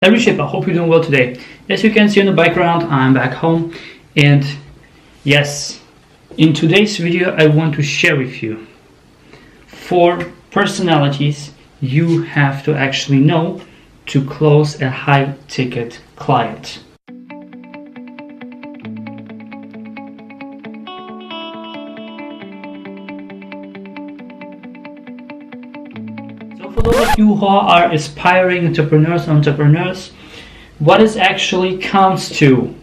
Every ship, I hope you're doing well today. As you can see in the background, I'm back home, and yes, in today's video I want to share with you 4 personalities you have to actually know to close a high ticket client. So for those of you who are aspiring entrepreneurs, what is actually counts to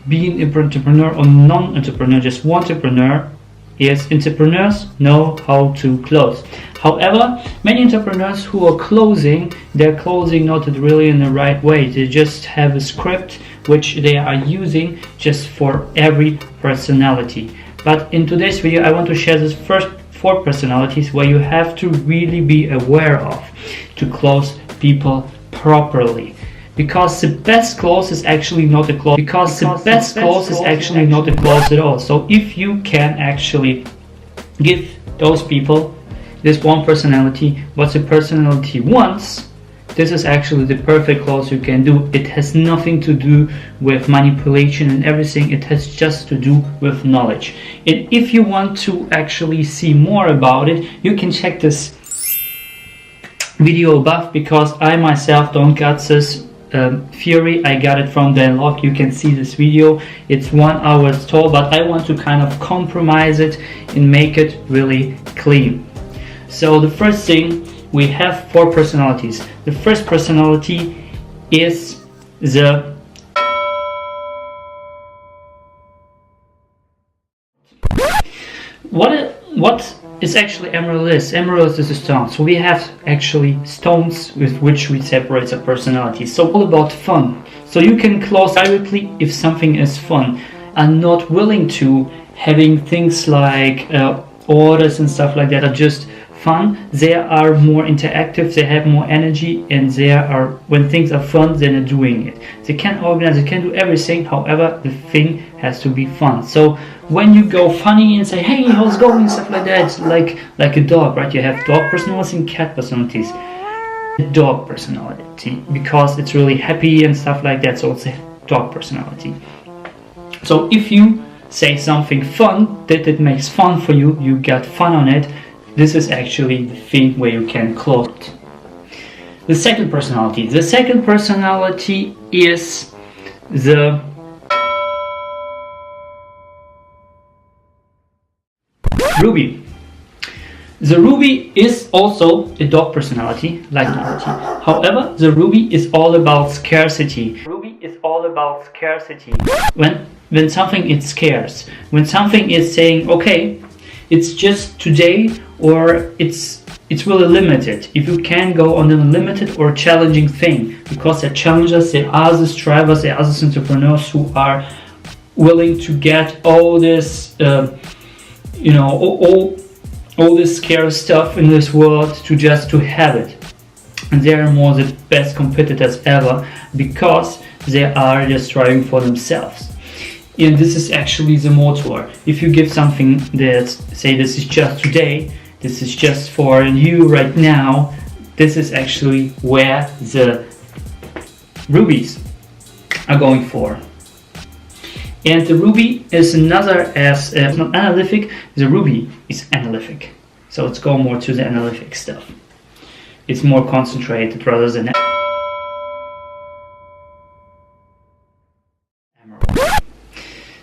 being an entrepreneur or non-entrepreneur, just entrepreneur, is entrepreneurs know how to close. However, many entrepreneurs who are closing, they're closing not really in the right way. They just have a script which they are using just for every personality. But in today's video, I want to share this first 4 personalities where you have to really be aware of to close people properly. Because the best close is actually not a close. Because the best close is actually not a close at all. So if you can actually give those people this one personality, what the personality wants, this is actually the perfect close you can do. It has nothing to do with manipulation and everything. It has just to do with knowledge. And if you want to actually see more about it, you can check this video above, because I myself don't got this theory. I got it from Dan Lok. You can see this video. It's 1 hour tall, but I want to kind of compromise it and make it really clean. So the first thing, we have 4 personalities. The first personality is the what is actually amaryllis. Amaryllis is a stone. So we have actually stones with which we separate the personality. So all about fun. So you can close directly if something is fun, and not willing to having things like orders and stuff like that are just fun. They are more interactive, they have more energy, and they are, when things are fun, then they're doing it. They can organize, they can do everything. However, the thing has to be fun. So when you go funny and say, hey, how's it going, stuff like that, it's like a dog, right? You have dog personalities and cat personalities. Dog personality, because it's really happy and stuff like that, so it's a dog personality. So if you say something fun, that it makes fun for you, you got fun on it, this is actually the thing where you can close it. The second personality. The second personality is the Ruby. The Ruby is also a dog personality, like Dorothy. However, the Ruby is all about scarcity. Ruby is all about scarcity. When something is scarce, when something is saying, okay, it's just today, or it's really limited. If you can go on a limited or challenging thing, because they're challengers, there are these drivers, there are these entrepreneurs who are willing to get all this, all this scarce stuff in this world to have it. And they are more the best competitors ever, because they are just striving for themselves. And this is actually the motor. If you give something that, say, this is just today, this is just for you right now, this is actually where the rubies are going for. And the ruby is another, as not analytic, the ruby is analytic. So let's go more to the analytic stuff. It's more concentrated rather than emerald.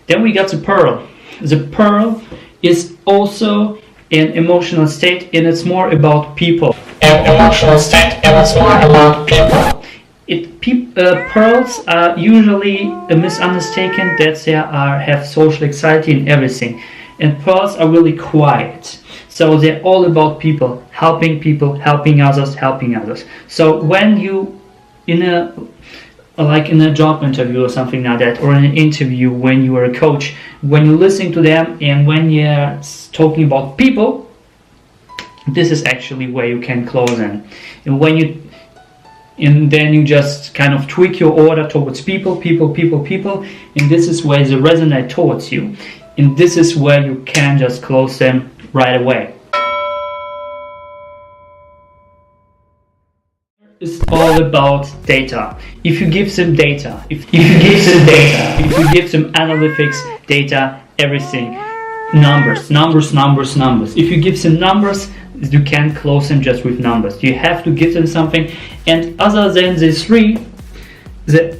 Then we got the pearl. The pearl is also an emotional state, and it's more about people. Pearls are usually misunderstood that they have social anxiety and everything. And pearls are really quiet. So they're all about people, helping others. So when you in a job interview or something like that, or in an interview when you are a coach, when you listen to them and when you're talking about people, this is actually where you can close in. And then you just kind of tweak your order towards people, and this is where they resonate towards you. And this is where you can just close them right away. It's all about data. If you give them data, if you give them analytics, data, everything, numbers. If you give them numbers, you can't close them just with numbers. You have to give them something. And other than the three, the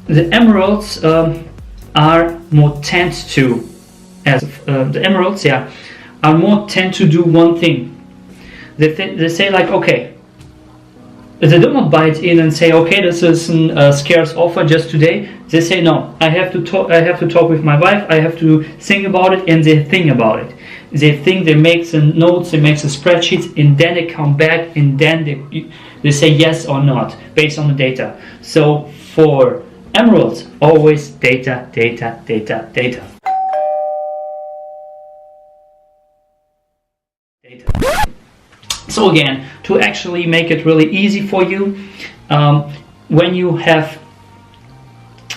emeralds are more tend to, are more tend to do one thing. They say like, okay, they do not bite in and say, okay, this is a scarce offer just today. They say, no, I have to talk with my wife, I have to think about it, and they think about it. They think, they make some notes, they make some spreadsheets, and then they come back and then they say yes or not based on the data. So for emeralds, always data. So again, to actually make it really easy for you, when you have,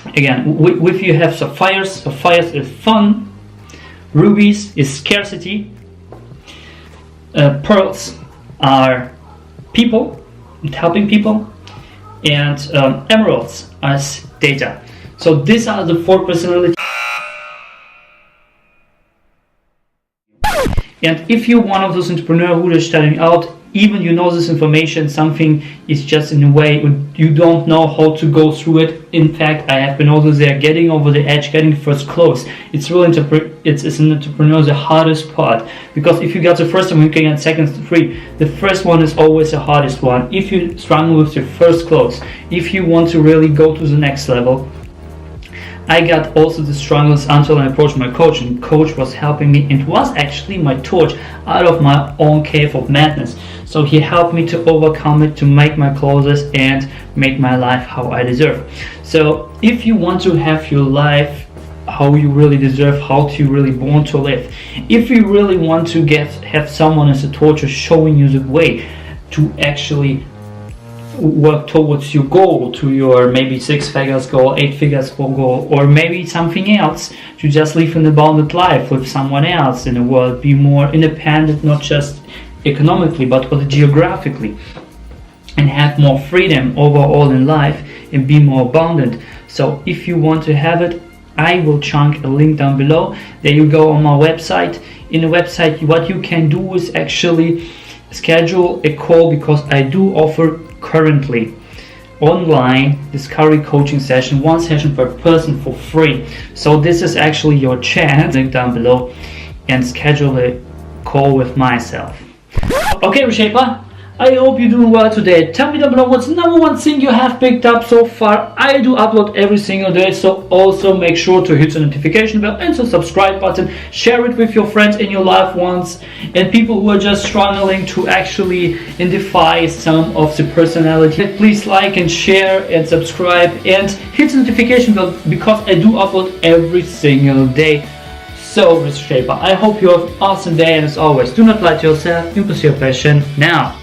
again, if you have sapphires is fun, rubies is scarcity, pearls are people, helping people, and emeralds are data. So these are the 4 personalities. And if you're one of those entrepreneurs who is starting out, even you know this information, something is just in a way you don't know how to go through it. In fact, I have been also there, getting over the edge, getting first close. It's really it's an entrepreneur the hardest part, because if you got the first one, you can get second to free. The first one is always the hardest one. If you struggle with your first close, if you want to really go to the next level. I got also the struggles until I approached my coach, and coach was helping me, and was actually my torch out of my own cave of madness. So he helped me to overcome it, to make my closes and make my life how I deserve. So if you want to have your life how you really deserve, how you really born to live, if you really want to have someone as a torture showing you the way to actually work towards your goal, to your maybe 6 figures goal, 8 figures goal, or maybe something else, to just live an abundant life with someone else in the world, be more independent, not just economically but also geographically, and have more freedom overall in life and be more abundant. So if you want to have it, I will chunk a link down below. There you go on my website. In the website, what you can do is actually schedule a call, because I do offer currently online discovery coaching session, 1 session per person for free. So this is actually your chance. Link down below and schedule a call with myself. Okay, Reshaper, I hope you're doing well today. Tell me down below what's the number 1 thing you have picked up so far. I do upload every single day, so also make sure to hit the notification bell and the subscribe button. Share it with your friends and your loved ones and people who are just struggling to actually identify some of the personality. Please like and share and subscribe and hit the notification bell, because I do upload every single day. So, Mr. Shaper, I hope you have an awesome day, and as always, do not lie to yourself, you pursue your passion now.